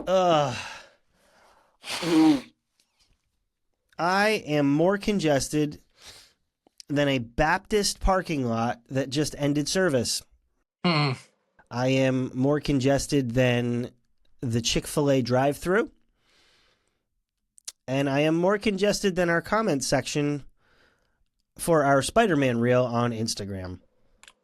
Ugh. I am more congested than a Baptist parking lot that just ended service. Hmm. I am more congested than the Chick-fil-A drive-thru. And I am more congested than our comment section for our Spider-Man reel on Instagram.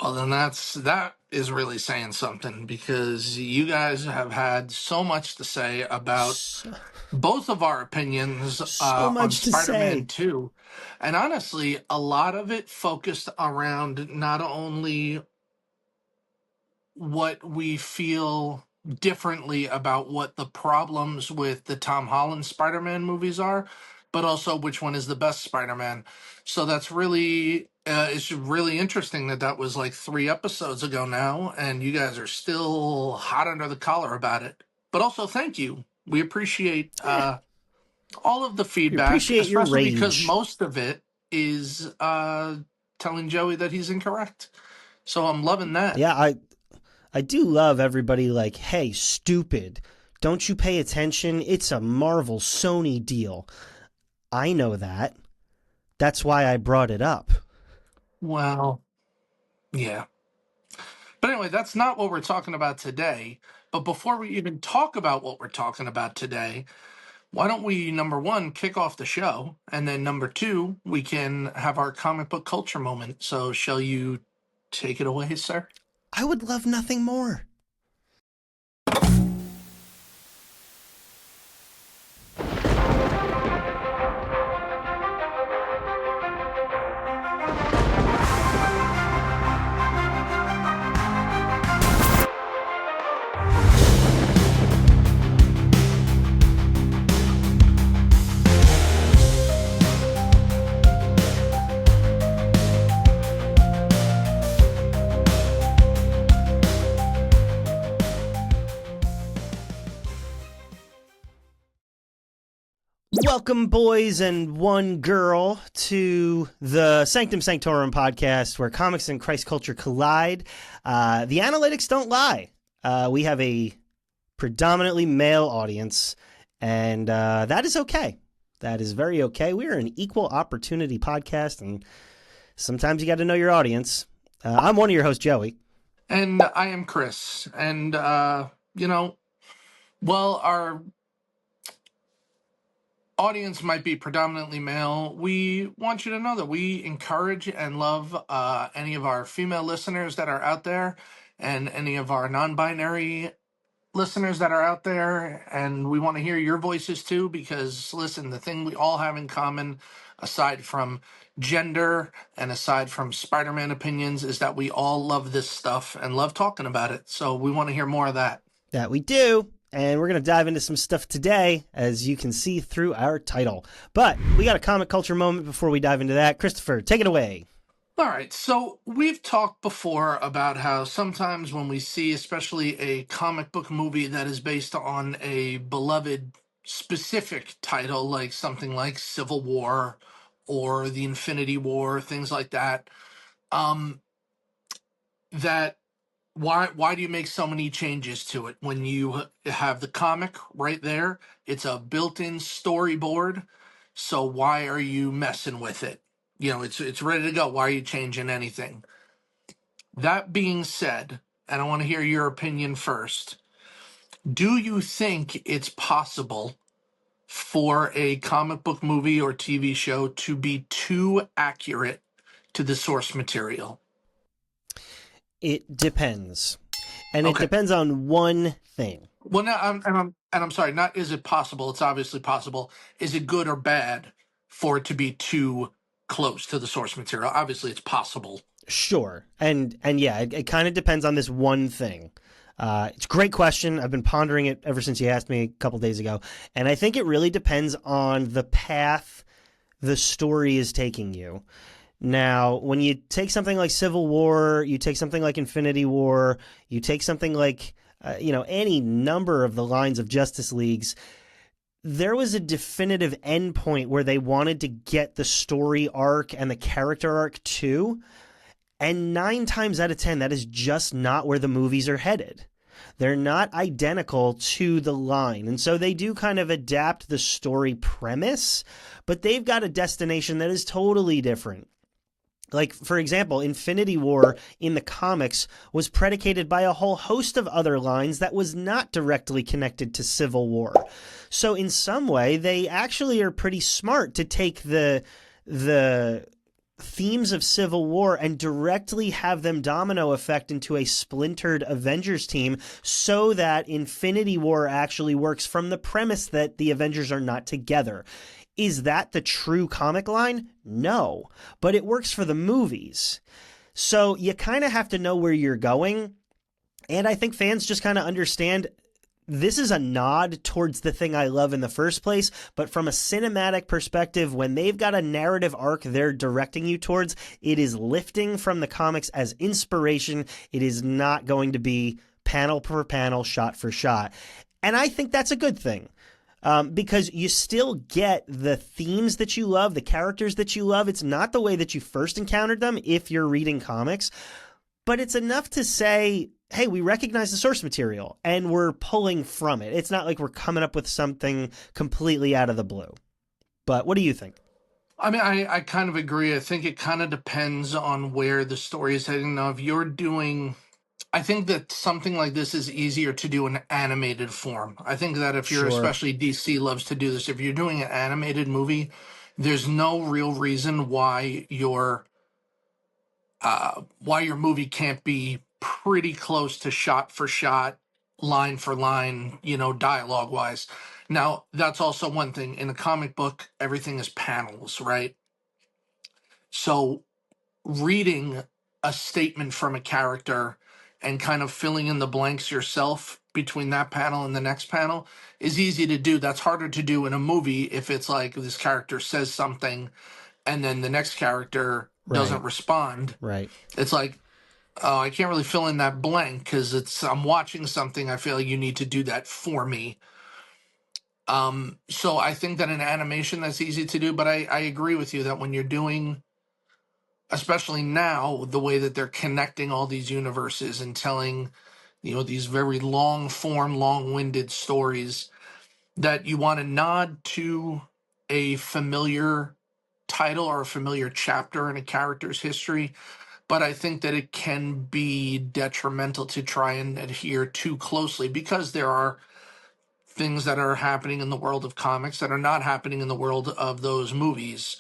Well, then that is really saying something because you guys have had so much to say about So, both of our opinions so on much to Spider-Man say. 2. And honestly, a lot of it focused around not only what we feel differently about what the problems with the Tom Holland Spider-Man movies are, but also which one is the best Spider-Man. So that's really it's really interesting that that was like 3 episodes ago now, and you guys are still hot under the collar about it. But also, thank you. We appreciate Yeah, all of the we feedback, appreciate your especially because rage. most of it is telling Joey that he's incorrect. So I'm loving that. Yeah, I do love everybody like, hey, stupid, don't you pay attention? It's a Marvel Sony deal. I know that. That's why I brought it up. Well, yeah. But anyway, that's not what we're talking about today. But before we even talk about what we're talking about today, why don't we, number one, kick off the show? And then number two, we can have our comic book culture moment. So, shall you take it away, sir? I would love nothing more. Welcome, boys and one girl, to the Sanctum Sanctorum podcast, where comics and Christ culture collide. The analytics don't lie. We have a predominantly male audience, and that is okay. That is very okay. We are an equal opportunity podcast, and sometimes you got to know your audience. I'm one of your hosts, Joey. And I am Chris. And, well, our audience might be predominantly male. We want you to know that we encourage and love any of our female listeners that are out there and any of our non-binary listeners that are out there. And we want to hear your voices too, because listen, the thing we all have in common, aside from gender and aside from Spider-Man opinions, is that we all love this stuff and love talking about it. So we want to hear more of that. That we do. And we're going to dive into some stuff today, as you can see through our title. But we got a comic culture moment before we dive into that. Christopher, take it away. All right, so we've talked before about how sometimes when we see, especially a comic book movie that is based on a beloved specific title, like something like Civil War or the Infinity War, things like that, um, that why do you make so many changes to it when you have the comic right there? It's a built-in storyboard, so why are you messing with it? You know, it's ready to go. Why are you changing anything? That being said, and I want to hear your opinion first, do you think it's possible for a comic book movie or TV show to be too accurate to the source material? It depends. And it Okay. depends on one thing. Well, now I'm sorry. Not is it possible? It's obviously possible. Is it good or bad for it to be too close to the source material? Obviously, it's possible. Sure. And yeah, it kind of depends on this one thing. It's a great question. I've been pondering it ever since you asked me a couple days ago. And I think it really depends on the path the story is taking you. Now, when you take something like Civil War, you take something like Infinity War, you take something like, any number of the lines of Justice Leagues, there was a definitive endpoint where they wanted to get the story arc and the character arc to. And 9 times out of 10, that is just not where the movies are headed. They're not identical to the line. And so they do kind of adapt the story premise, but they've got a destination that is totally different. Like, for example, Infinity War in the comics was predicated by a whole host of other lines that was not directly connected to Civil War. So in some way, they actually are pretty smart to take the themes of Civil War and directly have them domino effect into a splintered Avengers team so that Infinity War actually works from the premise that the Avengers are not together. Is that the true comic line? No, but it works for the movies. So you kind of have to know where you're going. And I think fans just kind of understand this is a nod towards the thing I love in the first place. But from a cinematic perspective, when they've got a narrative arc they're directing you towards, it is lifting from the comics as inspiration. It is not going to be panel per panel, shot for shot. And I think that's a good thing. Because you still get the themes that you love, the characters that you love. It's not the way that you first encountered them if you're reading comics, but it's enough to say, hey, we recognize the source material and we're pulling from it. It's not like we're coming up with something completely out of the blue. But what do you think? I mean, I kind of agree. I think it kind of depends on where the story is heading. Now, if you're doing, I think that something like this is easier to do in animated form. I think that if you're, Sure. especially DC loves to do this, if you're doing an animated movie, there's no real reason why your movie can't be pretty close to shot for shot, line for line, dialogue wise. Now, that's also one thing. In a comic book, everything is panels, right? So reading a statement from a character and kind of filling in the blanks yourself between that panel and the next panel is easy to do. That's harder to do in a movie if it's like this character says something and then the next character Right. doesn't respond. Right. It's like, oh, I can't really fill in that blank because I'm watching something. I feel like you need to do that for me. So I think that in animation that's easy to do, but I agree with you that when you're doing, especially now, the way that they're connecting all these universes and telling, these very long form, long-winded stories, that you want to nod to a familiar title or a familiar chapter in a character's history, but I think that it can be detrimental to try and adhere too closely because there are things that are happening in the world of comics that are not happening in the world of those movies.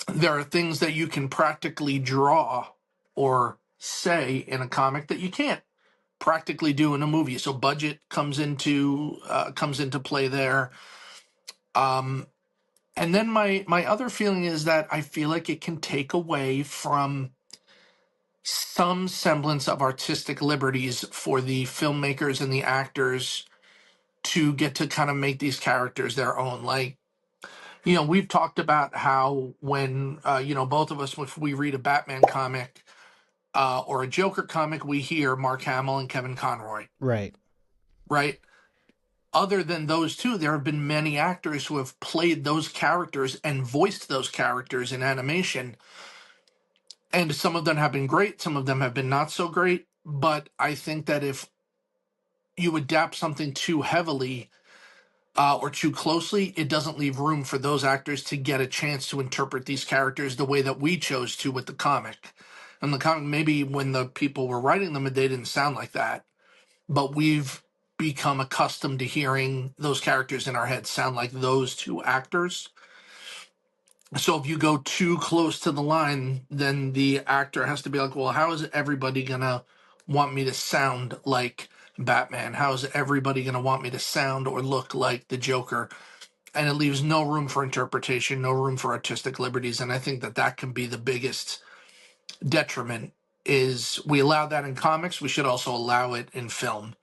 There are things that you can practically draw or say in a comic that you can't practically do in a movie. So budget comes into play there. And then my other feeling is that I feel like it can take away from some semblance of artistic liberties for the filmmakers and the actors to get to kind of make these characters their own. Like, we've talked about how when, both of us, if we read a Batman comic or a Joker comic, we hear Mark Hamill and Kevin Conroy, Right. right? Other than those two, there have been many actors who have played those characters and voiced those characters in animation. And some of them have been great, some of them have been not so great. But I think that if you adapt something too heavily or too closely, it doesn't leave room for those actors to get a chance to interpret these characters the way that we chose to with the comic. And the comic, maybe when the people were writing them, they didn't sound like that. But we've become accustomed to hearing those characters in our heads sound like those two actors. So if you go too close to the line, then the actor has to be like, well, how is everybody going to want me to sound like Batman? How is everybody going to want me to sound or look like the Joker? And it leaves no room for interpretation, no room for artistic liberties. And I think that that can be the biggest detriment is we allow that in comics. We should also allow it in film.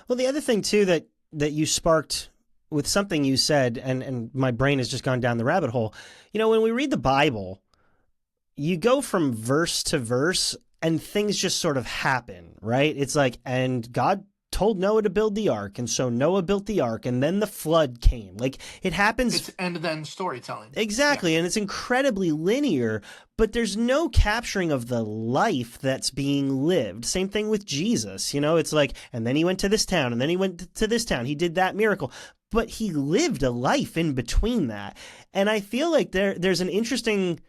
Well, the other thing too that you sparked with something you said, and my brain has just gone down the rabbit hole. When we read the Bible, you go from verse to verse, and things just sort of happen, right? It's like, and God told Noah to build the ark, and so Noah built the ark, and then the flood came. Like, it happens. It's end-to-end storytelling. Exactly, Yeah. and it's incredibly linear, but there's no capturing of the life that's being lived. Same thing with Jesus. It's like, and then he went to this town, and then he went to this town. He did that miracle. But he lived a life in between that. And I feel like there's an interesting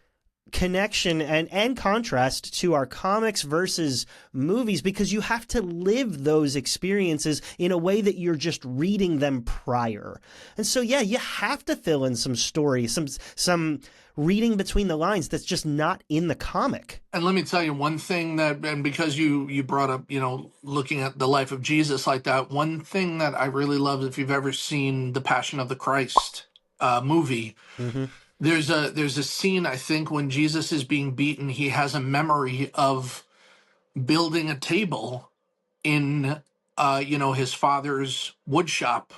connection and contrast to our comics versus movies, because you have to live those experiences in a way that you're just reading them prior. And so, yeah, you have to fill in some story, some reading between the lines that's just not in the comic. And let me tell you one thing and because you brought up, looking at the life of Jesus like that, one thing that I really love, if you've ever seen the Passion of the Christ movie, Mm-hmm. There's a scene, I think, when Jesus is being beaten, he has a memory of building a table in, his father's wood shop,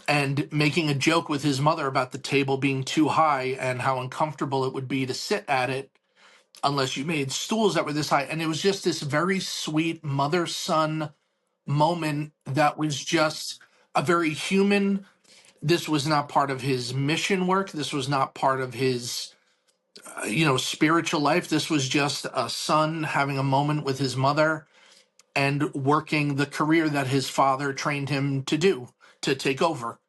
and making a joke with his mother about the table being too high and how uncomfortable it would be to sit at it unless you made stools that were this high. And it was just this very sweet mother-son moment that was just a very human. This was not part of his mission work. This was not part of his, spiritual life. This was just a son having a moment with his mother and working the career that his father trained him to do, to take over.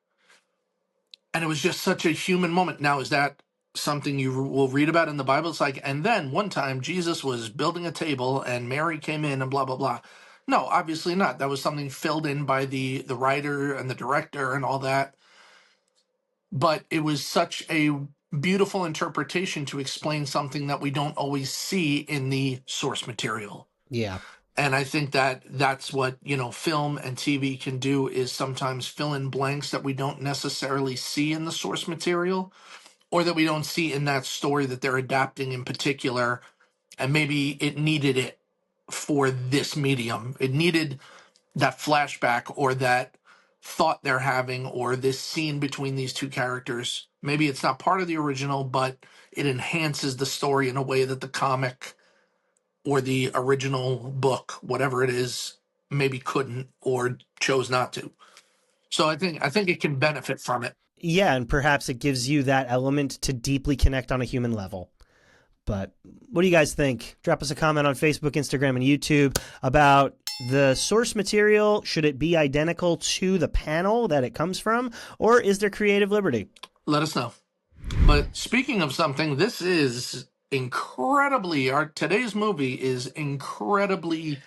And it was just such a human moment. Now, is that something you will read about in the Bible? It's like, and then one time Jesus was building a table and Mary came in and blah, blah, blah. No, obviously not. That was something filled in by the writer and the director and all that. But it was such a beautiful interpretation to explain something that we don't always see in the source material. Yeah. And I think that's what, film and TV can do, is sometimes fill in blanks that we don't necessarily see in the source material, or that we don't see in that story that they're adapting in particular. And maybe it needed it for this medium. It needed that flashback or that thought they're having, or this scene between these two characters. Maybe it's not part of the original, but it enhances the story in a way that the comic or the original book, whatever it is, maybe couldn't or chose not to. So I think it can benefit from it. Yeah, and perhaps it gives you that element to deeply connect on a human level. But what do you guys think? Drop us a comment on Facebook, Instagram, and YouTube about the source material. Should it be identical to the panel that it comes from, or is there creative liberty? Let us know. But speaking of something, this is incredibly, today's movie is incredibly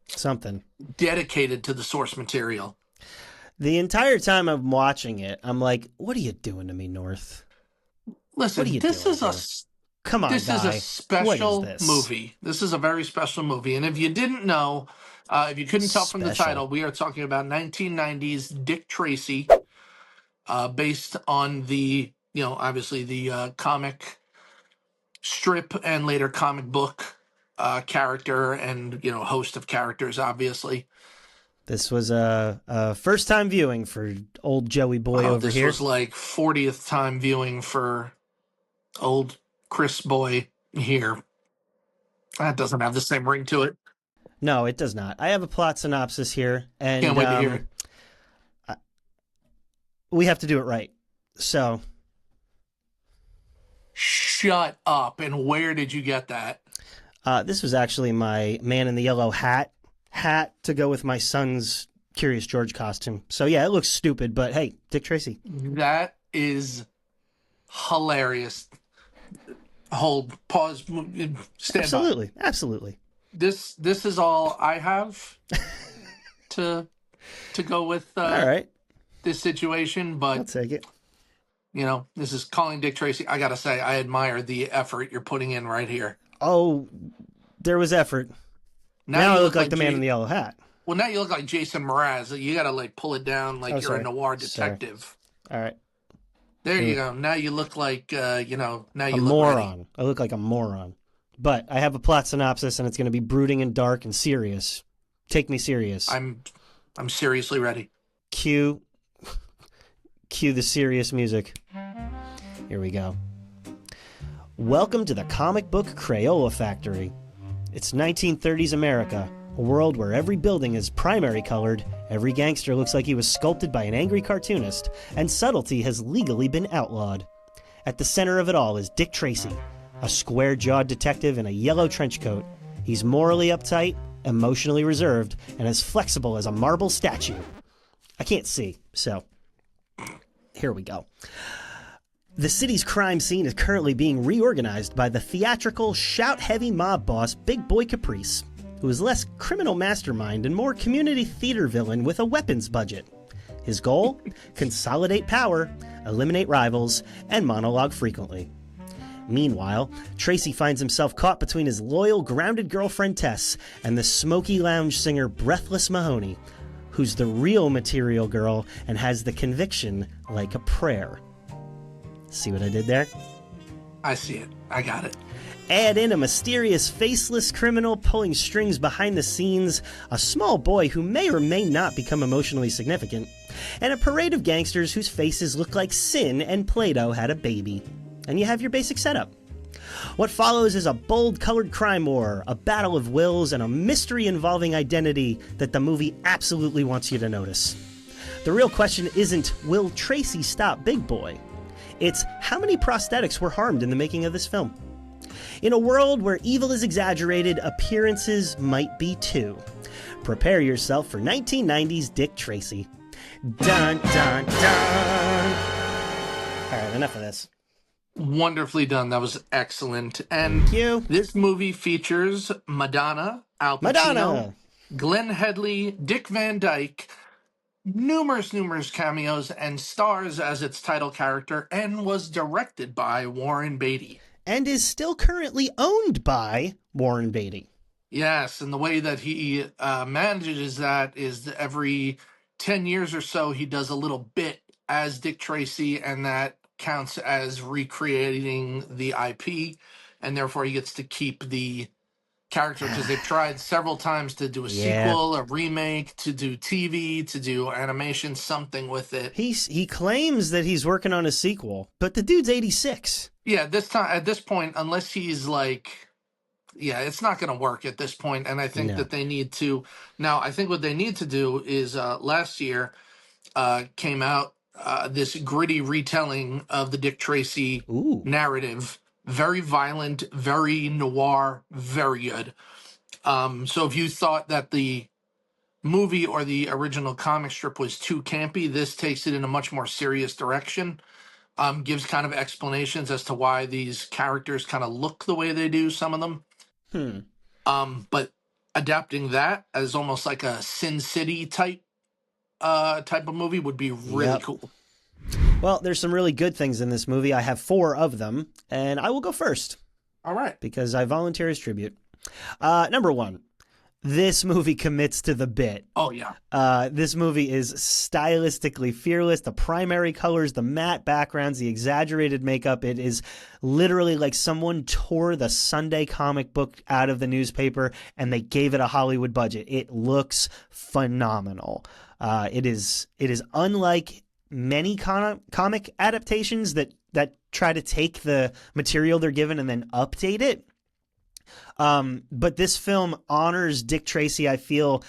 something dedicated to the source material. The entire time I'm watching it, I'm like, what are you doing to me, North? Listen, this is a Come on, this guy. is a special What is this? movie. This is a very special movie. And if you didn't know, if you couldn't tell from the title, we are talking about 1990s Dick Tracy, based on the, obviously the comic strip and later comic book character and, host of characters, obviously. This was a first-time viewing for old Joey Boy over here. This was like 40th time viewing for old Chris Boy here. That doesn't have the same ring to it. No, it does not. I have a plot synopsis here, and can't wait to hear it. We have to do it right. So, shut up. And where did you get that? This was actually my man in the yellow hat to go with my son's Curious George costume. So yeah, it looks stupid, but hey, Dick Tracy. That is hilarious. Hold, pause, stand Absolutely, by. Absolutely. This is all I have to go with all right. This situation, but I'll take it. This is calling Dick Tracy. I gotta say, I admire the effort you're putting in right here. Oh, there was effort. Now I look like the man in the yellow hat. Well, now you look like Jason Mraz. You gotta pull it down like you're a noir detective. Sorry. All right. There you go. Now you look like, now you look moron. ready. I look like a moron. But I have a plot synopsis, and it's going to be brooding and dark and serious. Take me serious. I'm seriously ready. Cue the serious music. Here we go. Welcome to the comic book Crayola factory. It's 1930s America. A world where every building is primary colored, every gangster looks like he was sculpted by an angry cartoonist, and subtlety has legally been outlawed. At the center of it all is Dick Tracy, a square-jawed detective in a yellow trench coat. He's morally uptight, emotionally reserved, and as flexible as a marble statue. I can't see, so here we go. The city's crime scene is currently being reorganized by the theatrical, shout-heavy mob boss Big Boy Caprice, who is less criminal mastermind and more community theater villain with a weapons budget. His goal? Consolidate power, eliminate rivals, and monologue frequently. Meanwhile, Tracy finds himself caught between his loyal, grounded girlfriend Tess and the smoky lounge singer Breathless Mahoney, who's the real material girl and has the conviction like a prayer. See what I did there? I see it. I got it. Add in a mysterious, faceless criminal pulling strings behind the scenes, a small boy who may or may not become emotionally significant, and a parade of gangsters whose faces look like sin and Play-Doh had a baby. And you have your basic setup. What follows is a bold-colored crime war, a battle of wills, and a mystery involving identity that the movie absolutely wants you to notice. The real question isn't, will Tracy stop Big Boy? It's, how many prosthetics were harmed in the making of this film? In a world where evil is exaggerated, appearances might be too. Prepare yourself for 1990s Dick Tracy. Dun, dun, dun! Alright, enough of this. Wonderfully done. That was excellent. And Thank you. this movie features Madonna, Al Pacino, Madonna! Glenn Headley, Dick Van Dyke, numerous cameos, and stars as its title character, and was directed by Warren Beatty. And is still currently owned by Warren Beatty. Yes, and the way that he manages that is that every 10 years or so, he does a little bit as Dick Tracy, and that counts as recreating the IP, and therefore he gets to keep the character, because they've tried several times to do a sequel, a remake, to do TV, to do animation, something with it. He claims that he's working on a sequel, but the dude's 86. Yeah, at this point, unless he's like, yeah, it's not going to work at this point. And I think that they need to, now I think what they need to do is last year came out this gritty retelling of the Dick Tracy narrative. Very violent, very noir, very good. So if you thought that the movie or the original comic strip was too campy, this takes it in a much more serious direction. Gives kind of explanations as to why these characters kind of look the way they do, some of them. But adapting that as almost like a Sin City type of movie would be really cool. Well, there's some really good things in this movie. I have 4 of them, and I will go first. All right. Because I volunteer as tribute. Number 1. This movie commits to the bit. Oh, yeah. This movie is stylistically fearless. The primary colors, the matte backgrounds, the exaggerated makeup. It is literally like someone tore the Sunday comic book out of the newspaper and they gave it a Hollywood budget. It looks phenomenal. It is unlike many comic adaptations that try to take the material they're given and then update it. But this film honors Dick Tracy, I feel,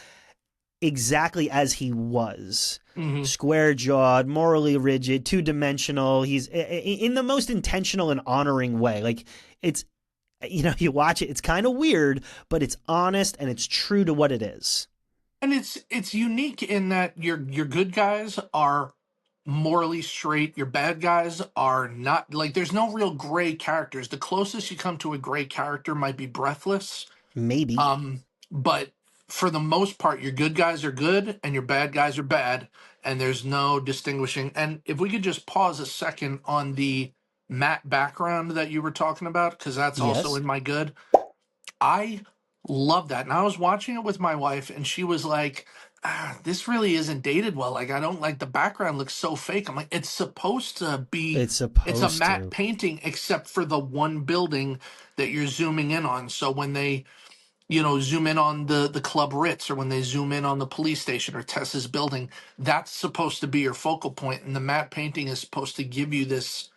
exactly as he was. Square-jawed, morally rigid, two-dimensional. He's in the most intentional and honoring way. Like, it's, you watch it, it's kind of weird, but it's honest and it's true to what it is. And it's unique in that your good guys are morally straight, your bad guys are not. Like, there's no real gray characters. The closest you come to a gray character might be Breathless, maybe, but for the most part your good guys are good and your bad guys are bad, and there's no distinguishing. And if we could just pause a second on the matte background that you were talking about, because that's also in my good. I love that, and I was watching it with my wife and she was like, this really isn't dated well. Like, I don't like, the background looks so fake. I'm like, it's supposed to be. It's a matte painting, except for the one building that you're zooming in on. So when they, zoom in on the Club Ritz, or when they zoom in on the police station or Tess's building, that's supposed to be your focal point. And the matte painting is supposed to give you this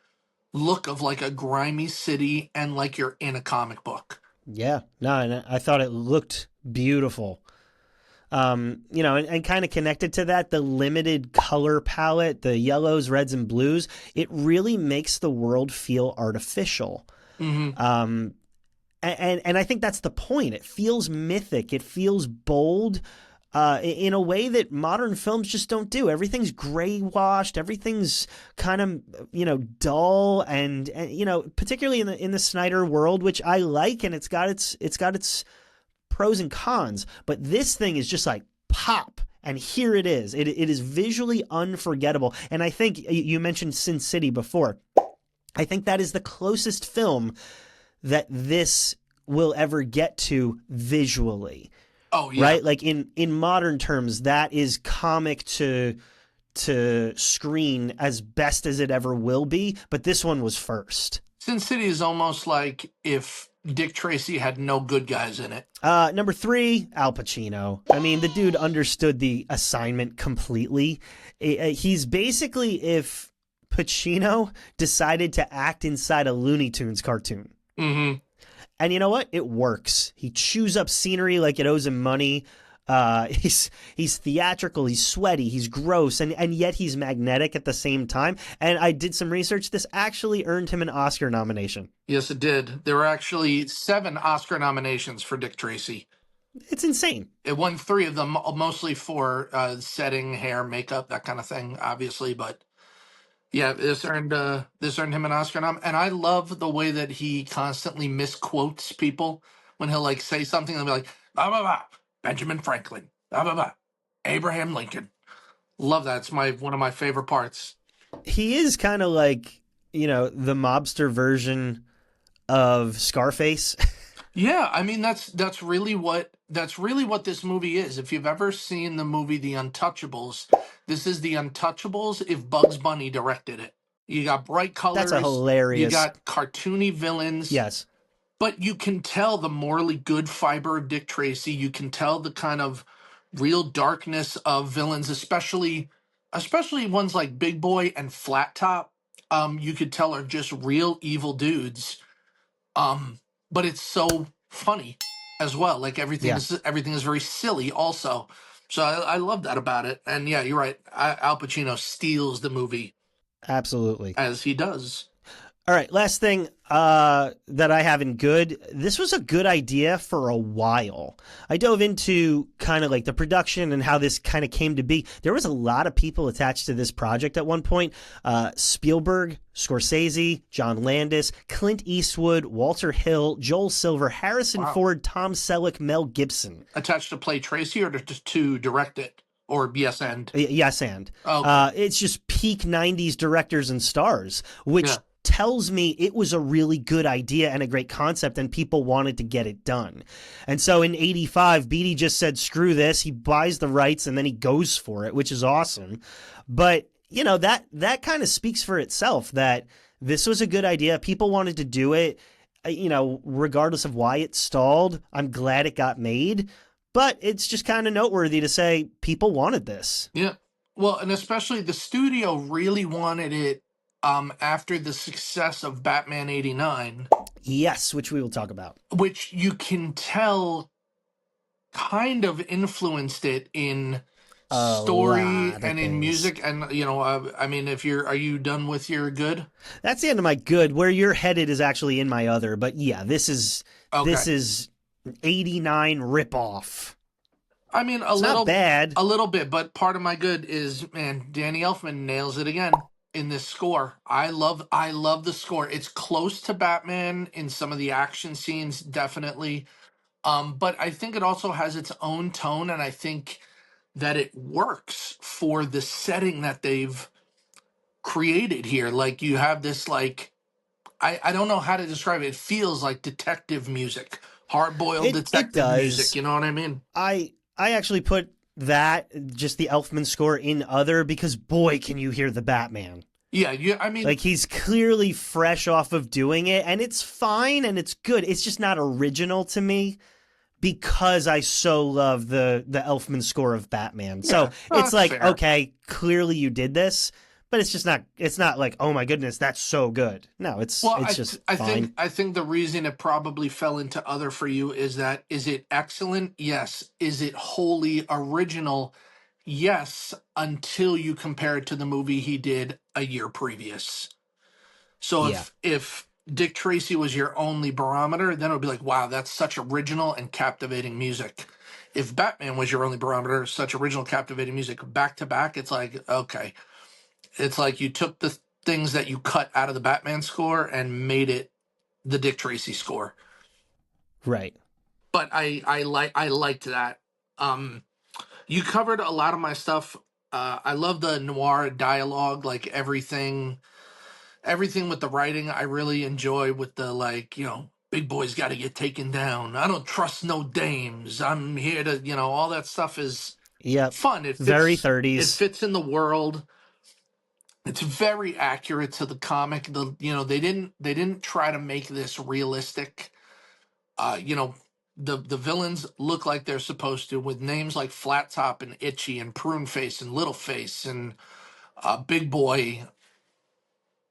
look of like a grimy city and like you're in a comic book. Yeah, no, and I thought it looked beautiful. And kind of connected to that, the limited color palette, the yellows, reds, and blues, it really makes the world feel artificial. Mm-hmm. And I think that's the point. It feels mythic. It feels bold. In a way that modern films just don't do. Everything's gray washed. Everything's kind of, dull, and particularly in the Snyder world, which I like, and it's got its pros and cons. But this thing is just like pop, and here it is. It is visually unforgettable. And I think you mentioned Sin City before. I think that is the closest film that this will ever get to visually. Oh yeah. Right? Like in modern terms, that is comic to screen as best as it ever will be, but this one was first. Sin City is almost like if Dick Tracy had no good guys in it. Number 3, Al Pacino. I mean, the dude understood the assignment completely. He's basically if Pacino decided to act inside a Looney Tunes cartoon. Mm-hmm. And you know what? It works. He chews up scenery like it owes him money. He's theatrical. He's sweaty. He's gross, and yet he's magnetic at the same time. And I did some research. This actually earned him an Oscar nomination. Yes, it did. There were actually 7 Oscar nominations for Dick Tracy. It's insane. It won 3 of them, mostly for setting, hair, makeup, that kind of thing, obviously, but. Yeah, this earned him an Oscar nom, and I love the way that he constantly misquotes people when he'll like say something and be like, blah blah blah, Benjamin Franklin, blah blah blah, Abraham Lincoln. Love that. It's one of my favorite parts. He is kind of like the mobster version of Scarface. Yeah, I mean that's really what this movie is. If you've ever seen the movie The Untouchables, this is The Untouchables if Bugs Bunny directed it. You got bright colors. That's a hilarious. You got cartoony villains. Yes. But you can tell the morally good fiber of Dick Tracy. You can tell the kind of real darkness of villains, especially ones like Big Boy and Flat Top. You could tell are just real evil dudes. But it's so funny as well. Like everything is very silly also. So I love that about it. And yeah, you're right. Al Pacino steals the movie. Absolutely. As he does. All right, last thing that I have in good. This was a good idea for a while. I dove into kind of like the production and how this kind of came to be. There was a lot of people attached to this project at one point. Spielberg, Scorsese, John Landis, Clint Eastwood, Walter Hill, Joel Silver, Harrison Ford, Tom Selleck, Mel Gibson. Attached to play Tracy or to direct it? Or yes and? Yes and. Okay. It's just peak 90s directors and stars, which tells me it was a really good idea and a great concept and people wanted to get it done. And so in 85, Beatty just said, screw this. He buys the rights and then he goes for it, which is awesome. But, that kind of speaks for itself that this was a good idea. People wanted to do it, regardless of why it stalled. I'm glad it got made. But it's just kind of noteworthy to say people wanted this. Yeah. Well, and especially the studio really wanted it after the success of Batman 89. Yes, which we will talk about. Which you can tell kind of influenced it in story and in music. And, I mean, are you done with your good? That's the end of my good. Where you're headed is actually in my other. But yeah, this is 89 ripoff. I mean, not bad. A little bit, but part of my good is, man, Danny Elfman nails it again in this score. I love the score. It's close to Batman in some of the action scenes, definitely. But I think it also has its own tone, and I think that it works for the setting that they've created here. Like, you have this, like, I don't know how to describe it. It feels like detective music. Hard-boiled detective music, you know what I mean? I actually put that, just the Elfman score, in other because, boy, can you hear the Batman. Yeah, I mean... Like, he's clearly fresh off of doing it, and it's fine, and it's good. It's just not original to me because I so love the Elfman score of Batman. So it's like, fair. Okay, clearly you did this, but it's just not. It's not like, oh my goodness, that's so good. No, Well, it's just fine. I think the reason it probably fell into other for you is that, is it excellent? Yes. Is it wholly original? Yes, until you compare it to the movie he did a year previous. So Yeah, if Dick Tracy was your only barometer, then it would be like, wow, that's such original and captivating music. If Batman was your only barometer, such original, captivating music back to back, it's like, okay. It's like you took the things that you cut out of the Batman score and made it the Dick Tracy score. right. But I liked that. Um, you covered a lot of my stuff. I love the noir dialogue, like everything with the writing. I really enjoy with the, like, big boys got to get taken down. I don't trust no dames. I'm here to, all that stuff is Yep. fun. Very It 30s. fits in the world. It's very accurate to the comic. They didn't try to make this realistic. The villains look like they're supposed to, with names like Flat Top and Itchy and Prune Face and Little Face and Big Boy.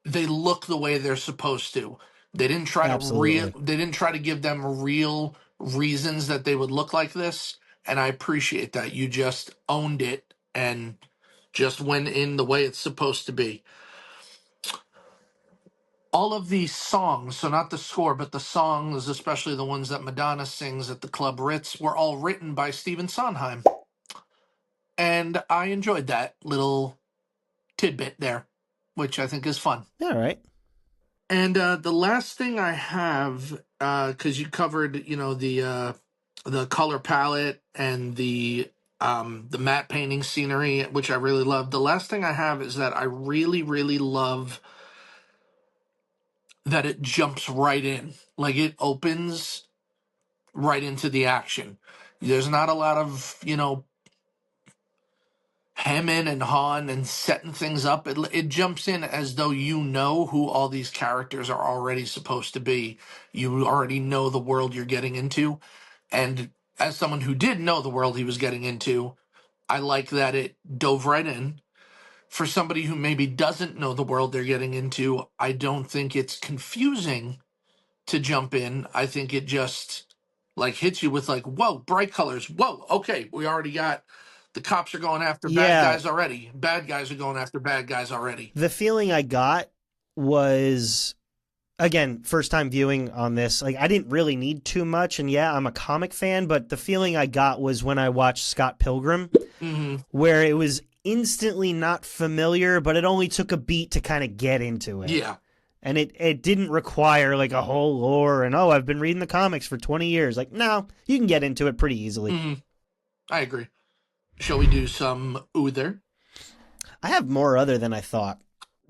They look the way they're supposed to. Absolutely. They didn't try to give them real reasons that they would look like this, and I appreciate that. You just owned it and just went in the way it's supposed to be. All of these songs, so not the score, but the songs, especially the ones that Madonna sings at the Club Ritz, were all written by Stephen Sondheim. And I enjoyed that little tidbit there, which I think is fun. All right. And the last thing I have, because you covered, the color palette and the matte painting scenery, which I really love. The last thing I have is that I really, really love that it jumps right in. Like, it opens right into the action. There's not a lot of, hemming and hawing and setting things up. It jumps in as though you know who all these characters are already supposed to be. You already know the world you're getting into. And as someone who did know the world he was getting into, I like that it dove right in. For somebody who maybe doesn't know the world they're getting into, I don't think it's confusing to jump in. I think it just, like, hits you with, like, whoa, bright colors. Whoa, okay, we already got, the cops are going after bad Yeah, guys already. Bad guys are going after bad guys already. the feeling I got was, again, first time viewing on this. Like, I didn't really need too much, and yeah, I'm a comic fan, but the feeling I got was when I watched Scott Pilgrim, Hmm. where it was instantly not familiar, but it only took a beat to kind of get into it. Yeah. And it didn't require like a whole lore and, oh, I've been reading the comics for 20 years. Like, no, you can get into it pretty easily. Hmm. I agree. Shall we do some Uther? I have more other than I thought.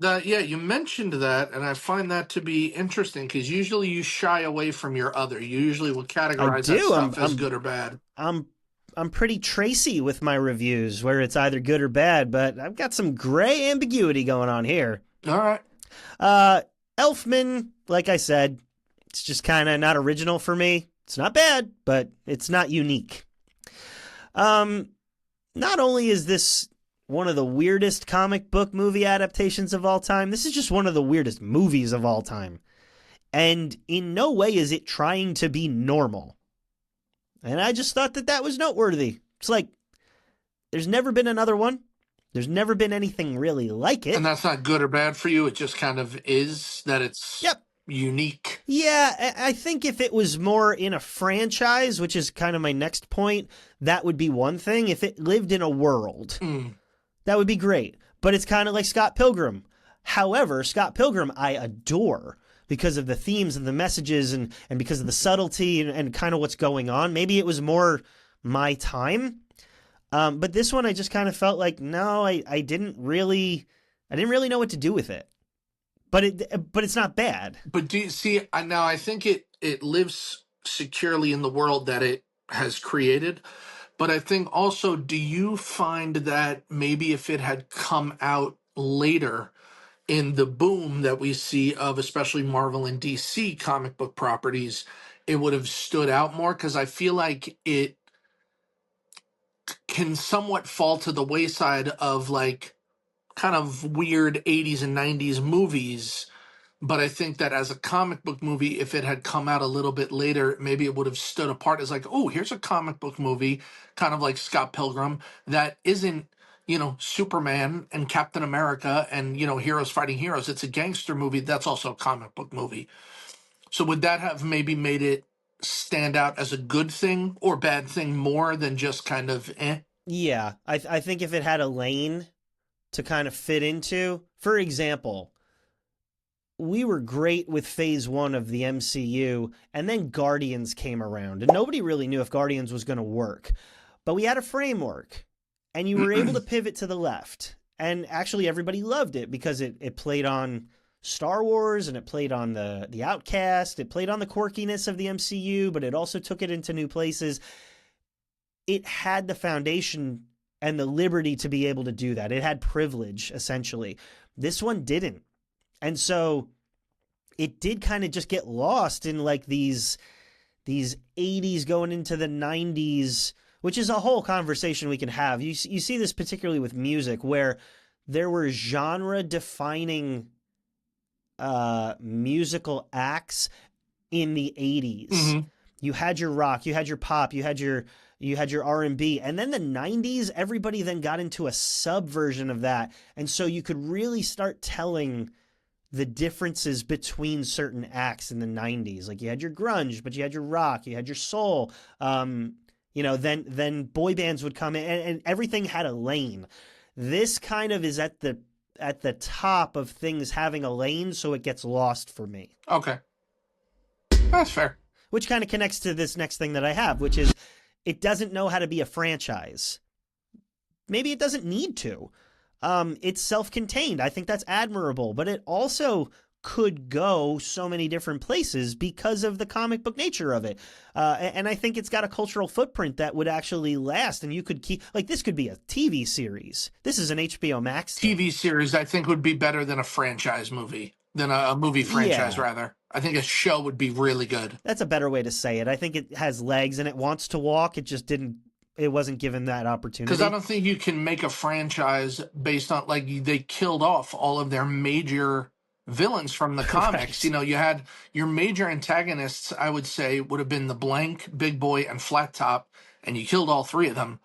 Yeah, you mentioned that, and I find that to be interesting because usually you shy away from your other. You usually will I categorize that do. stuff as good or bad. I'm pretty Tracy with my reviews, where it's either good or bad, but I've got some gray ambiguity going on here. All right. Elfman, like I said, it's just kind of not original for me. It's not bad, but it's not unique. Not only is this one of the weirdest comic book movie adaptations of all time, this is just one of the weirdest movies of all time. And in no way is it trying to be normal. And I just thought that that was noteworthy. It's like, there's never been another one. There's never been anything really like it. And that's not good or bad for you. It just kind of is that it's Yep. unique. Yeah, I think if it was more in a franchise, which is kind of my next point, that would be one thing. If it lived in a world, that would be great. But it's kind of like Scott Pilgrim. However, Scott Pilgrim I adore because of the themes and the messages and because of the subtlety and kind of what's going on. Maybe it was more my time. But this one I just kind of felt like, no, I didn't really know what to do with it. But it's not bad. But do you see, now I think it lives securely in the world that it has created. But I think also, do you find that maybe if it had come out later in the boom that we see of especially Marvel and DC comic book properties, it would have stood out more? Because I feel like it can somewhat fall to the wayside of, like, kind of weird 80s and 90s movies. But I think that as a comic book movie, if it had come out a little bit later, maybe it would have stood apart as like, oh, here's a comic book movie, kind of like Scott Pilgrim, that isn't, Superman and Captain America and, heroes fighting heroes. It's a gangster movie that's also a comic book movie. So would that have maybe made it stand out as a good thing or bad thing more than just kind of eh? Yeah, I think if it had a lane to kind of fit into, for example, we were great with phase one of the MCU, and then Guardians came around, and nobody really knew if Guardians was going to work. But we had a framework, and you were able to pivot to the left. And actually, everybody loved it because it played on Star Wars, and it played on the Outcast, it played on the quirkiness of the MCU, but it also took it into new places. It had the foundation and the liberty to be able to do that. It had privilege, essentially. This one didn't. And so it did kind of just get lost in like these 80s going into the 90s, which is a whole conversation we can have. You see this particularly with music, where there were genre defining musical acts in the 80s. Mm-hmm. You had your rock, you had your pop, you had your R&B, and then the 90s, everybody then got into a subversion of that, and so you could really start telling the differences between certain acts in the 90s. Like you had your grunge, but you had your rock, you had your soul. Then boy bands would come in, and everything had a lane. This kind of is at the top of things having a lane, so it gets lost for me. Okay. That's fair. Which kind of connects to this next thing that I have, which is it doesn't know how to be a franchise. Maybe it doesn't need to. It's self-contained. I think that's admirable, but it also could go so many different places because of the comic book nature of it. And I think it's got a cultural footprint that would actually last, and you could keep, like, this could be a TV series. This is an HBO Max thing. TV series, I think, would be better than a franchise movie, than a movie franchise, rather. I think a show would be really good. That's a better way to say it. I think it has legs and it wants to walk. It wasn't given that opportunity. Because I don't think you can make a franchise based on, like, they killed off all of their major villains from the comics. Right. You had your major antagonists, I would say, would have been the Blank, Big Boy, and Flat Top, and you killed all three of them.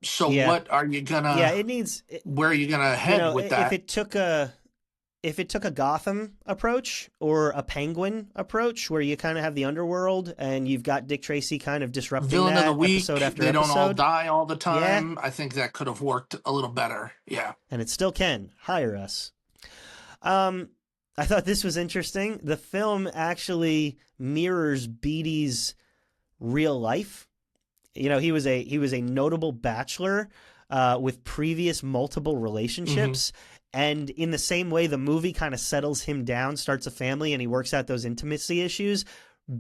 So Yeah. what are you gonna? Yeah, it needs. Where are you gonna head with that? If it took a Gotham approach or a Penguin approach, where you kind of have the underworld and you've got Dick Tracy kind of disrupting Villain that of the week, episode after they episode. don't all die all the time. Yeah. I think that could have worked a little better. Yeah. And it still can. Hire us. I thought this was interesting. The film actually mirrors Beatty's real life. He was a notable bachelor with previous multiple relationships. Mm-hmm. And in the same way, the movie kind of settles him down, starts a family, and he works out those intimacy issues.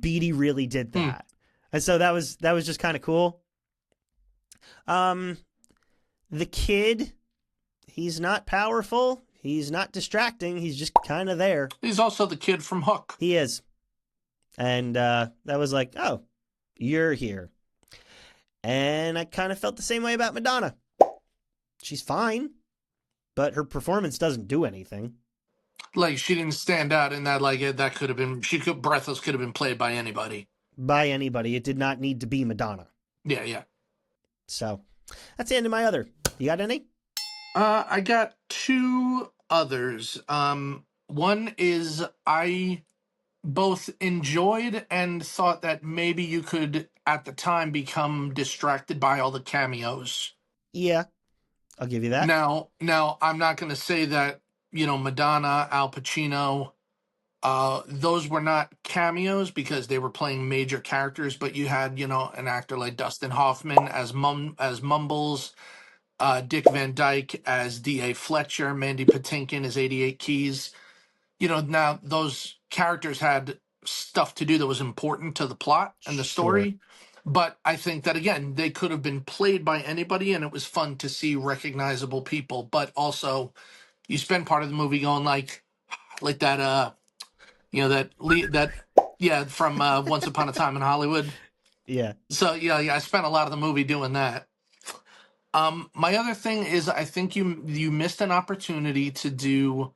Beatty really did that. And so that was just kind of cool. The kid, he's not powerful. He's not distracting. He's just kind of there. He's also the kid from Hook. He is. And that was like, oh, you're here. And I kind of felt the same way about Madonna. She's fine, but her performance doesn't do anything. Like, she didn't stand out in that. Like, that could have been, Breathless could have been played by anybody. By anybody. It did not need to be Madonna. Yeah. So that's the end of my other. You got any? I got two others. One is I both enjoyed and thought that maybe you could, at the time, become distracted by all the cameos. Yeah, I'll give you that. Now, I'm not going to say that, Madonna, Al Pacino, those were not cameos because they were playing major characters, but you had, an actor like Dustin Hoffman as Mumbles, Dick Van Dyke as D.A. Fletcher, Mandy Patinkin as 88 Keys. Now those characters had stuff to do that was important to the plot and the story. Sure. But I think that, again, they could have been played by anybody, and it was fun to see recognizable people. But also, you spend part of the movie going like that, from Once Upon a Time in Hollywood. Yeah. So, I spent a lot of the movie doing that. My other thing is I think you missed an opportunity to do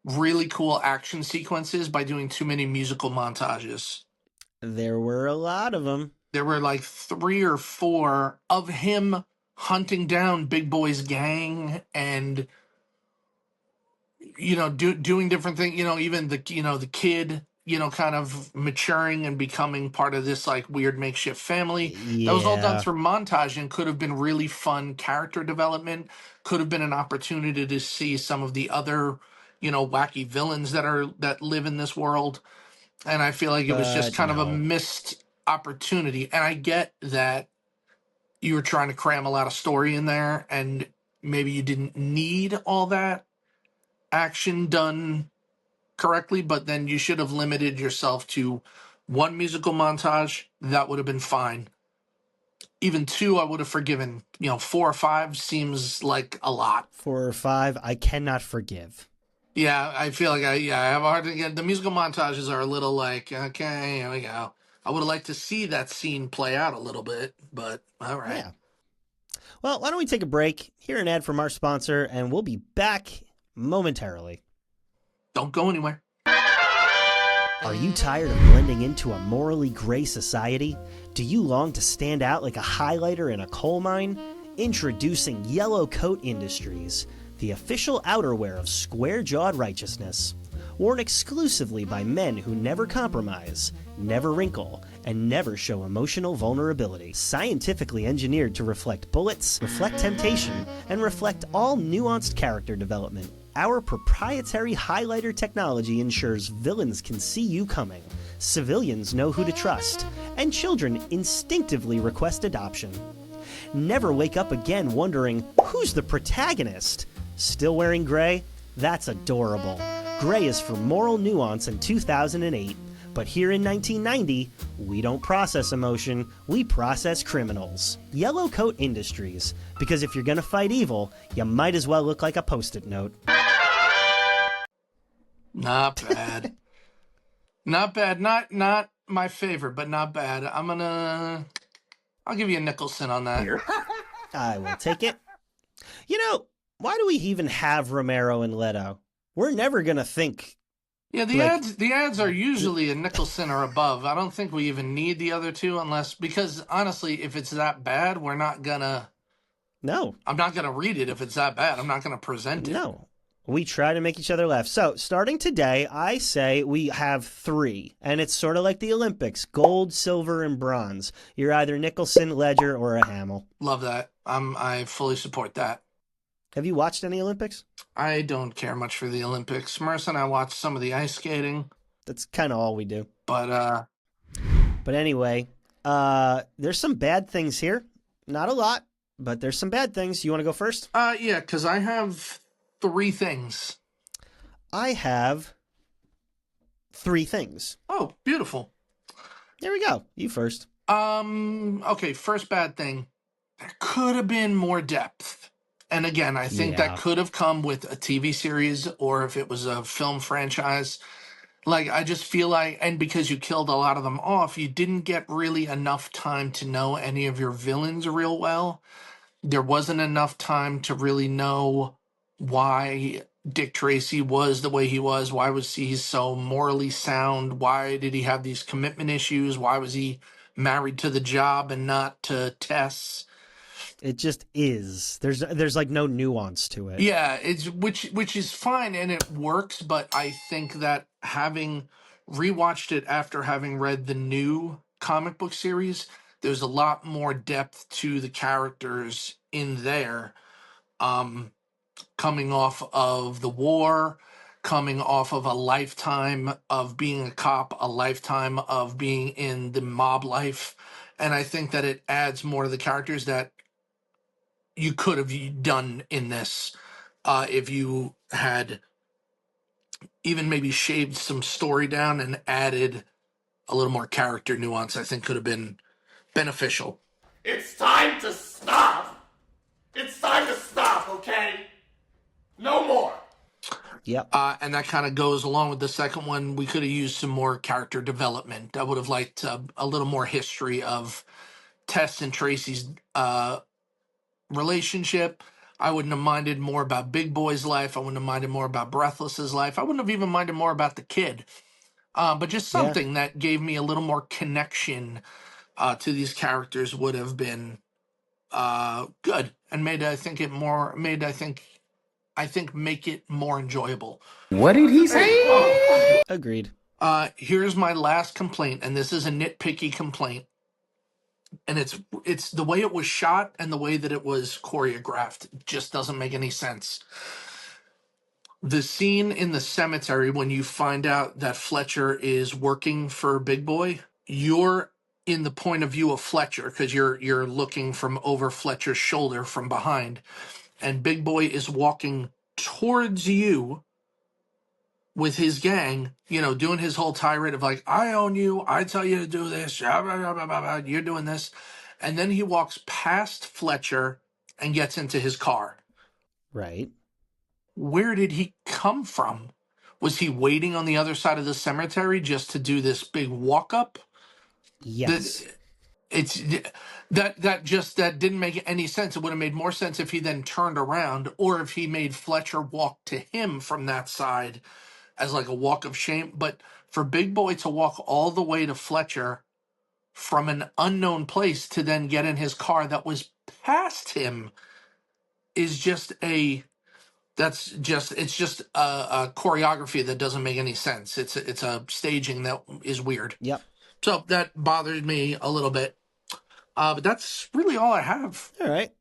really cool action sequences by doing too many musical montages. There were a lot of them. There were like 3 or 4 of him hunting down Big Boy's gang and doing different things, even the kid, kind of maturing and becoming part of this like weird makeshift family. That was all done Yeah, through montage and could have been really fun character development, could have been an opportunity to see some of the other, wacky villains that live in this world. And I feel like it was just but kind of a no. missed opportunity. And I get that you were trying to cram a lot of story in there and maybe you didn't need all that action done correctly, but then you should have limited yourself to one musical montage. That would have been fine. Even two, I would have forgiven. 4 or 5 seems like a lot. 4 or 5, I cannot forgive. Yeah, I feel like I have a hard to get. The musical montages are a little like, okay, here we go. I would have liked to see that scene play out a little bit, but all right. Yeah. Well, why don't we take a break, hear an ad from our sponsor, and we'll be back momentarily. Don't go anywhere. Are you tired of blending into a morally gray society? Do you long to stand out like a highlighter in a coal mine? Introducing Yellowcoat Industries, the official outerwear of square-jawed righteousness. Worn exclusively by men who never compromise, never wrinkle, and never show emotional vulnerability. Scientifically engineered to reflect bullets, reflect temptation, and reflect all nuanced character development. Our proprietary highlighter technology ensures villains can see you coming, civilians know who to trust, and children instinctively request adoption. Never wake up again wondering, who's the protagonist? Still wearing gray? That's adorable. Gray is for moral nuance in 2008, but here in 1990, we don't process emotion, we process criminals. Yellowcoat Industries, because if you're gonna fight evil, you might as well look like a Post-it note. Not bad. Not bad. Not my favorite, but not bad. I'll give you a Nicholson on that. I will take it. Why do we even have Romero and Leto? We're never gonna think. Yeah, the ads are usually a Nicholson or above. I don't think we even need the other two because honestly, if it's that bad, we're not gonna. No. I'm not gonna read it if it's that bad. I'm not gonna present it. No. We try to make each other laugh. So, starting today, I say we have 3, and it's sort of like the Olympics: gold, silver, and bronze. You're either Nicholson, Ledger, or a Hamill. Love that. I fully support that. Have you watched any Olympics? I don't care much for the Olympics. Marissa and I watched some of the ice skating, That's kind of all we do. but But anyway, there's some bad things here. Not a lot, but there's some bad things. You want to go first? yeah, because I have 3 things. I have 3 things. Oh, beautiful. There we go. You first. Okay, first bad thing. There could have been more depth. And again, I think Yeah. that could have come with a TV series or if it was a film franchise. Like, I just feel like, and because you killed a lot of them off, you didn't get really enough time to know any of your villains real well. There wasn't enough time to really know why Dick Tracy was the way he was. Why was he so morally sound? Why did he have these commitment issues? Why was he married to the job and not to Tess? It just is. There's like no nuance to it. Yeah, it's which is fine and it works, but I think that having rewatched it after having read the new comic book series, there's a lot more depth to the characters in there. Coming off of the war, coming off of a lifetime of being a cop, a lifetime of being in the mob life. And I think that it adds more to the characters that you could have done in this if you had even maybe shaved some story down and added a little more character nuance. I think could have been beneficial. It's time to stop. It's time to stop, okay? No more. Yep. And that kind of goes along with the second one. We could have used some more character development. I would have liked a little more history of Tess and Tracy's relationship. I wouldn't have minded more about Big Boy's life. I wouldn't have minded more about Breathless's life. I wouldn't have even minded more about the kid. But just Yeah. something that gave me a little more connection to these characters would have been good and made make it more enjoyable. What did he say? Agreed. Here's my last complaint, and this is a nitpicky complaint, and it's the way it was shot and the way that it was choreographed. It just doesn't make any sense. The scene in the cemetery when you find out that Fletcher is working for Big Boy, you're in the point of view of Fletcher because you're looking from over Fletcher's shoulder from behind, and Big Boy is walking towards you with his gang, doing his whole tirade of like, I own you, I tell you to do this, you're doing this. And then he walks past Fletcher and gets into his car. Right. Where did he come from? Was he waiting on the other side of the cemetery just to do this big walk up? Yes. That didn't make any sense. It would have made more sense if he then turned around, or if he made Fletcher walk to him from that side as like a walk of shame. But for Big Boy to walk all the way to Fletcher from an unknown place to then get in his car that was past him is just it's just a choreography that doesn't make any sense. It's a staging that is weird. Yep. So that bothered me a little bit. But that's really all I have. All right.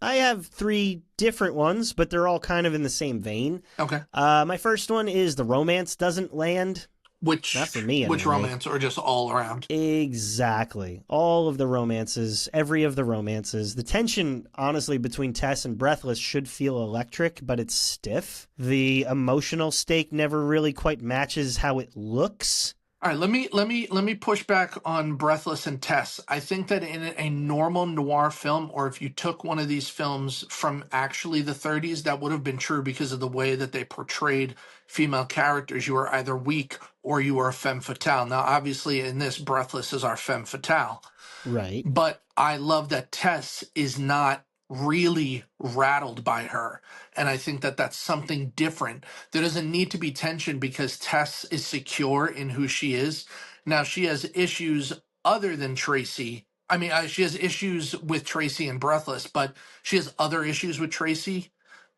I have 3 different ones, but they're all kind of in the same vein. Okay. My first one is the romance doesn't land. Which, not for me, which anyway. romance, or just all around? Exactly. All of the romances, every of the romances. The tension, honestly, between Tess and Breathless should feel electric, but it's stiff. The emotional stake never really quite matches how it looks. All right, let me push back on Breathless and Tess. I think that in a normal noir film, or if you took one of these films from actually the 30s, that would have been true because of the way that they portrayed female characters. You were either weak or you were a femme fatale. Now, obviously, in this, Breathless is our femme fatale. Right. But I love that Tess is not really rattled by her. And I think that that's something different. There doesn't need to be tension because Tess is secure in who she is. Now, she has issues other than Tracy. I mean, she has issues with Tracy and Breathless, but she has other issues with Tracy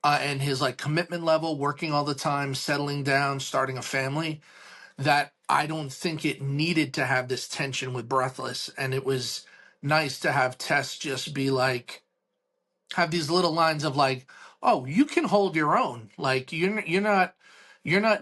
and his like commitment level, working all the time, settling down, starting a family, that I don't think it needed to have this tension with Breathless. And it was nice to have Tess just be like, have these little lines of like, oh, you can hold your own. Like you're not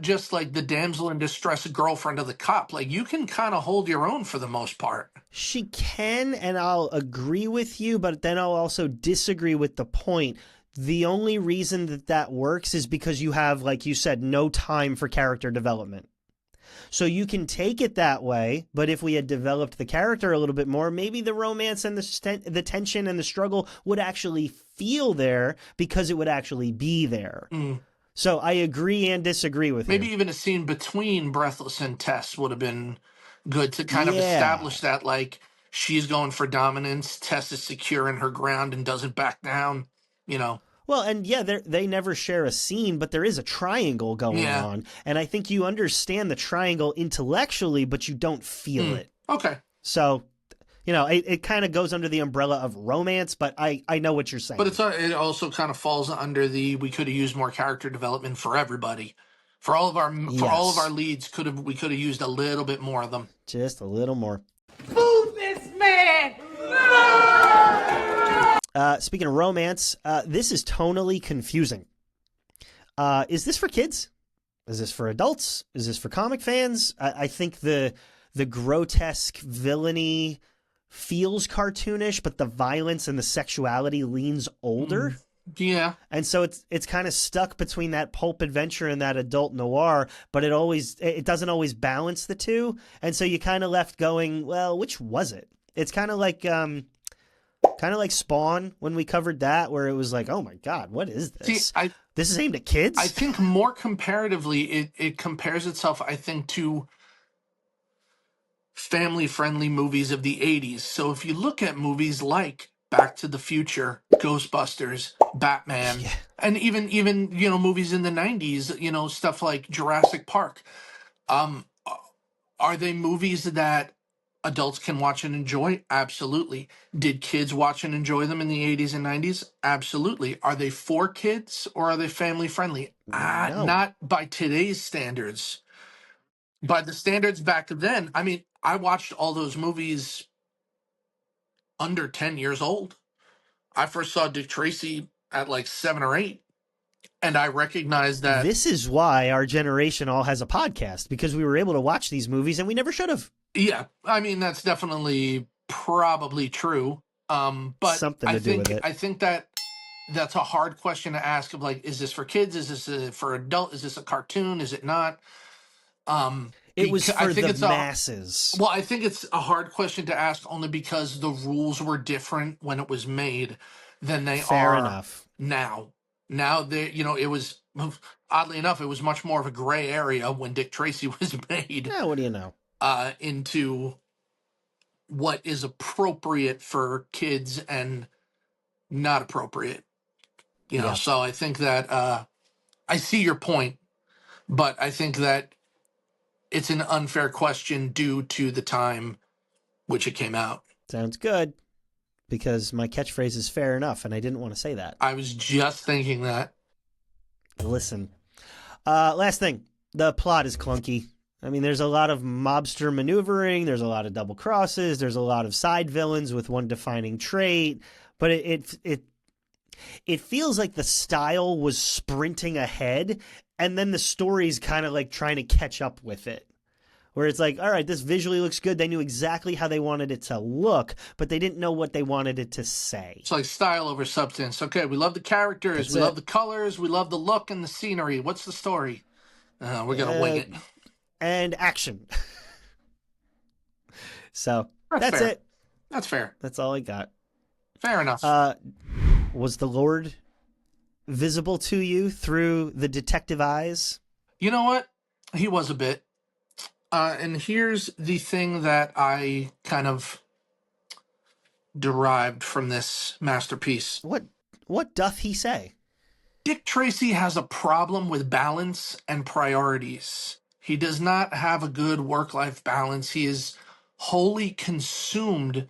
just like the damsel in distress girlfriend of the cop. Like you can kind of hold your own for the most part. She can, and I'll agree with you, but then I'll also disagree with the point. The only reason that works is because you have, like you said, no time for character development. So you can take it that way, but if we had developed the character a little bit more, maybe the romance and the tension and the struggle would actually feel there because it would actually be there. Mm. So I agree and disagree with maybe you. even a scene between Breathless and Tess would have been good to kind of establish that, like, she's going for dominance, Tess is secure in her ground and doesn't back down, Well, and yeah, they never share a scene, but there is a triangle going on. And I think you understand the triangle intellectually, but you don't feel it. Okay. So, it kind of goes under the umbrella of romance, but I know what you're saying. But it also kind of falls under we could have used more character development for everybody. For all of our leads, we could have used a little bit more of them. Just a little more. Move this man! Speaking of romance, this is tonally confusing. Is this for kids? Is this for adults? Is this for comic fans? I think the grotesque villainy feels cartoonish, but the violence and the sexuality leans older. Yeah. And so it's kind of stuck between that pulp adventure and that adult noir, but it doesn't always balance the two. And so you kind of left going, well, which was it? It's kind of like Spawn when we covered that, where it was like, oh my God, what is this? See, this is aimed at kids? I think more comparatively, it compares itself, I think, to family-friendly movies of the 80s. So if you look at movies like Back to the Future, Ghostbusters, Batman, Yeah. and even movies in the 90s, stuff like Jurassic Park. Um, are they movies that adults can watch and enjoy? Absolutely. Did kids watch and enjoy them in the 80s and 90s? Absolutely. Are they for kids or are they family friendly? No. Not by today's standards. By the standards back then. I mean, I watched all those movies under 10 years old. I first saw Dick Tracy at like 7 or 8, and I recognized that. This is why our generation all has a podcast, because we were able to watch these movies and we never should have. Yeah, I mean that's definitely probably true. But Something to do with it. I think that that's a hard question to ask. Of like, is this for kids? Is this for adult? Is this a cartoon? Is it not? It was I for think the it's masses. well, I think it's a hard question to ask only because the rules were different when it was made than they Fair are enough. now. Now they, it was oddly enough, it was much more of a gray area when Dick Tracy was made Yeah, what do you know? into what is appropriate for kids and not appropriate. Yeah. So I think that I see your point, but I think that it's an unfair question due to the time which it came out. Sounds good. Because my catchphrase is fair enough, and I didn't want to say that. I was just thinking that. Listen. Last thing. The plot is clunky. I mean, there's a lot of mobster maneuvering. There's a lot of double crosses. There's a lot of side villains with one defining trait. But it feels like the style was sprinting ahead, and then the story's kind of like trying to catch up with it. Where it's like, all right, this visually looks good. They knew exactly how they wanted it to look, but they didn't know what they wanted it to say. It's like style over substance. Okay, we love the characters, we love the colors, we love the look and the scenery. What's the story? We're going to wing it. And action. So that's fair. it. That's fair. That's all I got. Fair enough. Was the Lord visible to you through the detective eyes? You know what? He was a bit. And here's the thing that I kind of derived from this masterpiece. What doth he say? Dick Tracy has a problem with balance and priorities. He does not have a good work-life balance. He is wholly consumed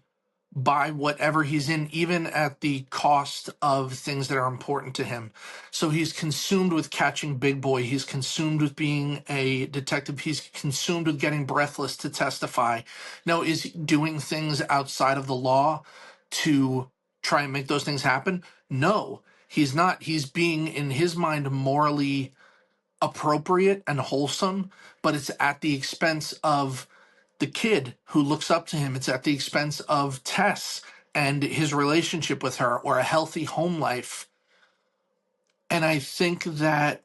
by whatever he's in, even at the cost of things that are important to him. So he's consumed with catching big boy. He's consumed with being a detective. He's consumed with getting breathless to testify. Now, is he doing things outside of the law to try and make those things happen? No, he's not. He's being, in his mind, morally appropriate and wholesome, but it's at the expense of the kid who looks up to him. It's at the expense of Tess and his relationship with her, or a healthy home life. And I think that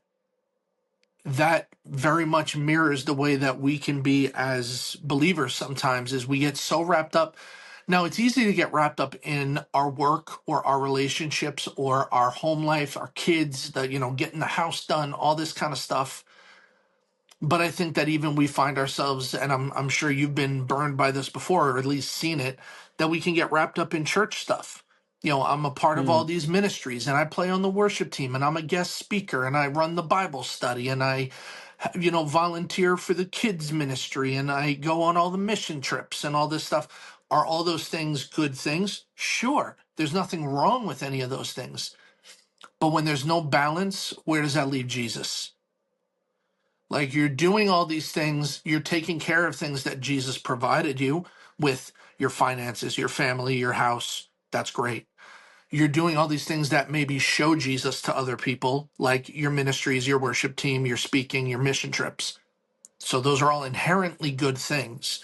very much mirrors the way that we can be as believers sometimes, is we get so wrapped up. Now, it's easy to get wrapped up in our work or our relationships or our home life, our kids, getting the house done, all this kind of stuff. But I think that even we find ourselves, and I'm sure you've been burned by this before, or at least seen it, that we can get wrapped up in church stuff. I'm a part of all these ministries, and I play on the worship team, and I'm a guest speaker, and I run the Bible study, and I, volunteer for the kids ministry, and I go on all the mission trips and all this stuff. Are all those things good things? Sure. There's nothing wrong with any of those things. But when there's no balance, where does that leave Jesus? Like, you're doing all these things, you're taking care of things that Jesus provided you with, your finances, your family, your house. That's great. You're doing all these things that maybe show Jesus to other people, like your ministries, your worship team, your speaking, your mission trips. So those are all inherently good things,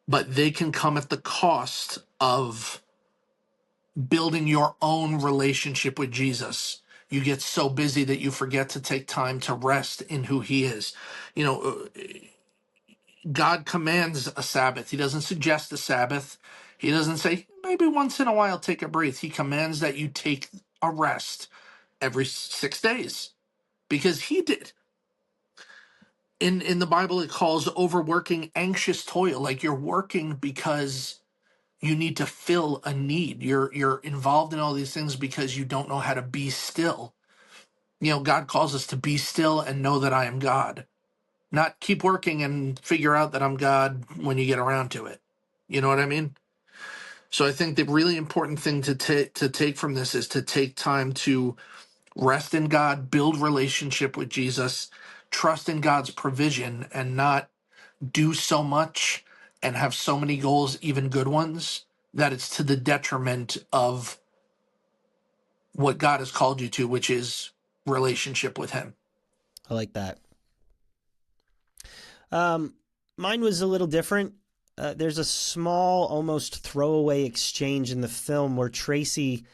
but they can come at the cost of building your own relationship with Jesus. You get so busy that you forget to take time to rest in who he is. God commands a Sabbath. He doesn't suggest a Sabbath. He doesn't say, maybe once in a while take a breath. He commands that you take a rest every 6 days, because he did. In the Bible, it calls overworking anxious toil. Like, you're working because You need to fill a need. You're involved in all these things because you don't know how to be still. God calls us to be still and know that I am God. Not keep working and figure out that I'm God when you get around to it. You know what I mean? So I think the really important thing to take from this is to take time to rest in God, build relationship with Jesus, trust in God's provision, and not do so much and have so many goals, even good ones, that it's to the detriment of what God has called you to, which is relationship with Him. I like that. Mine was a little different. There's a small, almost throwaway exchange in the film where Tracy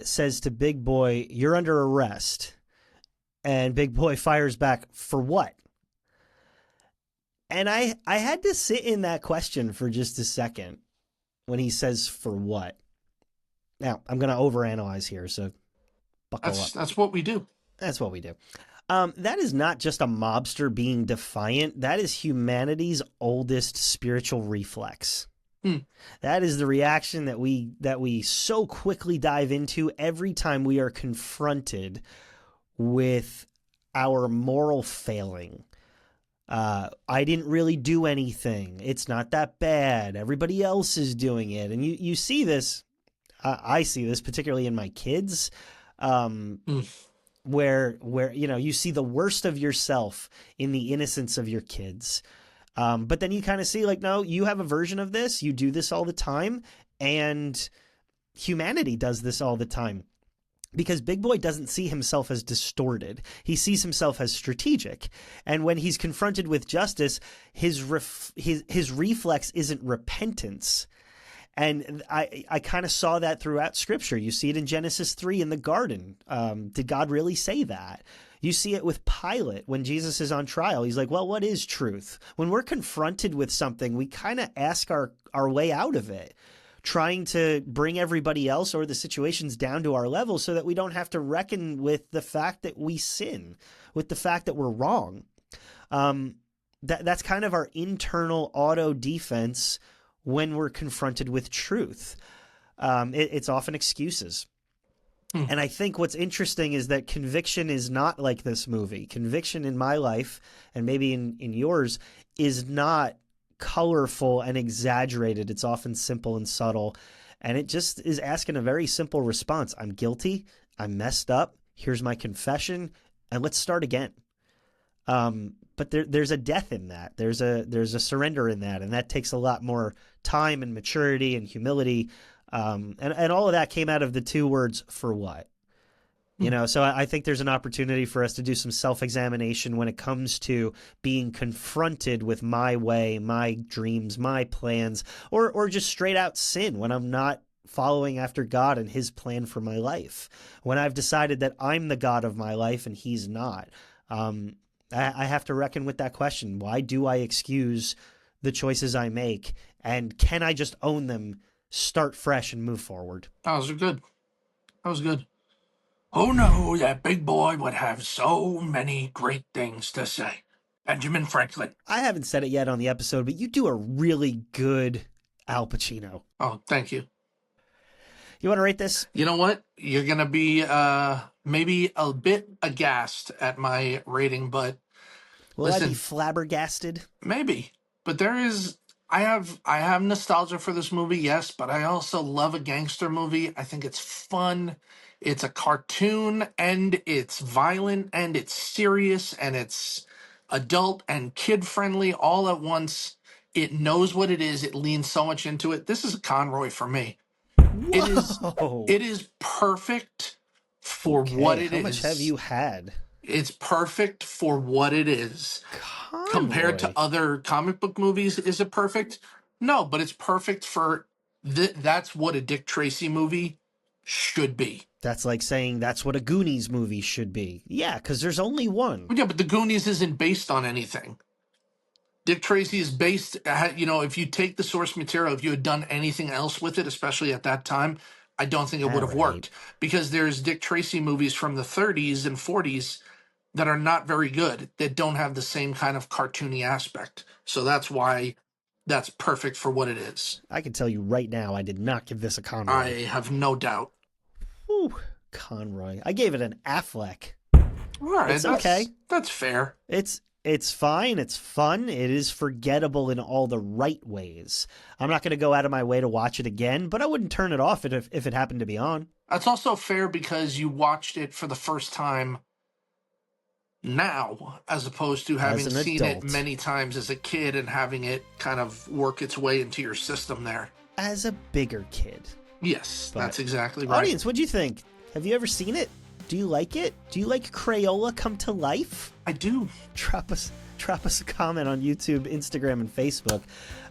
says to Big Boy, "You're under arrest." And Big Boy fires back, "For what?" And I had to sit in that question for just a second when he says, "For what?" Now, I'm going to overanalyze here, so buckle up. That's what we do. That's what we do. That is not just a mobster being defiant. That is humanity's oldest spiritual reflex. That is the reaction that we so quickly dive into every time we are confronted with our moral failing. I didn't really do anything. It's not that bad. Everybody else is doing it. And you see this, I see this particularly in my kids, where you see the worst of yourself in the innocence of your kids. But then you kind of see no, you have a version of this. You do this all the time. And humanity does this all the time. Because Big Boy doesn't see himself as distorted. He sees himself as strategic. And when he's confronted with justice, his reflex isn't repentance. And I kind of saw that throughout Scripture. You see it in Genesis 3 in the garden. Did God really say that? You see it with Pilate when Jesus is on trial. He's like, well, what is truth? When we're confronted with something, we kind of ask our way out of it, trying to bring everybody else or the situations down to our level so that we don't have to reckon with the fact that we sin, with the fact that we're wrong. That's kind of our internal auto defense when we're confronted with truth. It's often excuses. And I think what's interesting is that conviction is not like this movie. Conviction in my life, and maybe in yours, is not colorful and exaggerated. It's often simple and subtle. And it just is asking a very simple response. I'm guilty. I'm messed up. Here's my confession. And let's start again. But there's a death in that. There's a surrender in that. And that takes a lot more time and maturity and humility. And all of that came out of the two words, "for what?" So I think there's an opportunity for us to do some self-examination when it comes to being confronted with my way, my dreams, my plans, or just straight out sin when I'm not following after God and His plan for my life. When I've decided that I'm the God of my life and He's not. I have to reckon with that question. Why do I excuse the choices I make? And can I just own them, start fresh, and move forward? That was good. Oh no, that Big Boy would have so many great things to say. Benjamin Franklin. I haven't said it yet on the episode, but you do a really good Al Pacino. Oh, thank you. You want to rate this? You know what? You're going to be maybe a bit aghast at my rating, but Will listen, I be flabbergasted? Maybe. But I have nostalgia for this movie, yes, but I also love a gangster movie. I think it's fun. It's a cartoon, and it's violent, and it's serious, and it's adult and kid-friendly all at once. It knows what it is. It leans so much into it. This is a Conroy for me. Whoa. It is perfect for what it is. How much have you had? It's perfect for what it is. Conroy. Compared to other comic book movies, is it perfect? No, but it's perfect for that's what a Dick Tracy movie should be. That's like saying that's what a Goonies movie should be. Yeah, because there's only one. Yeah, but the Goonies isn't based on anything. Dick Tracy is based, if you take the source material, if you had done anything else with it, especially at that time, I don't think it would have worked. Because there's Dick Tracy movies from the 30s and 40s that are not very good, that don't have the same kind of cartoony aspect. So that's why that's perfect for what it is. I can tell you right now, I did not give this a Conroy. I have no doubt. Ooh, Conroy. I gave it an Affleck. All right, It's okay. That's fair. It's fine. It's fun. It is forgettable in all the right ways. I'm not going to go out of my way to watch it again, but I wouldn't turn it off if it happened to be on. That's also fair because you watched it for the first time now, as opposed to having an seen adult. it many times as a kid and having it kind of work its way into your system there. As a bigger kid. Yes, But that's exactly right. Audience, what'd you think? Have you ever seen it? Do you like it? Do you like Crayola come to life? I do. Drop us a comment on YouTube, Instagram, and Facebook.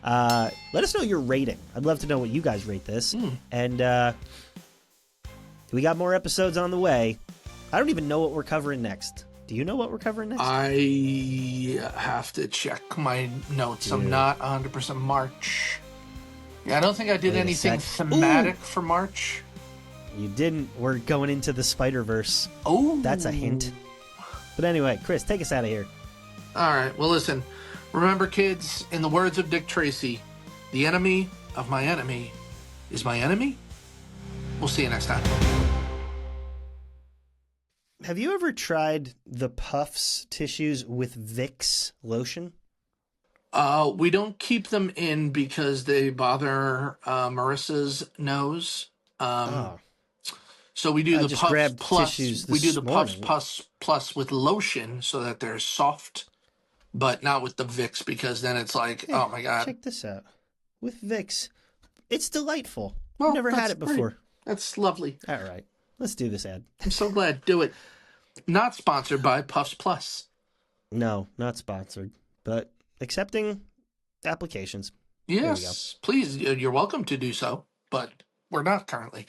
Let us know your rating. I'd love to know what you guys rate this. And we got more episodes on the way. I don't even know what we're covering next. Do you know what we're covering next? I have to check my notes. I'm not 100% March. Yeah, I don't think I did Wait a anything sec. thematic for March. You didn't. We're going into the Spider-Verse. Oh. That's a hint. But anyway, Chris, take us out of here. All right. Well, listen. Remember, kids, in the words of Dick Tracy, the enemy of my enemy is my enemy. We'll see you next time. Have you ever tried the Puffs tissues with Vicks lotion? We don't keep them in because they bother Marissa's nose. So we do I the just Puffs grabbed Plus. tissues We do this the Puffs morning. Plus with lotion so that they're soft, but not with the Vicks because then it's like, Hey, oh my god. Check this out. With Vicks. It's delightful. Well, I've never had that's it before. great. That's lovely. All right. Let's do this ad. I'm so glad. Do it. Not sponsored by Puffs Plus. No, not sponsored, but accepting applications. There we go. Yes, please. You're welcome to do so, but we're not currently.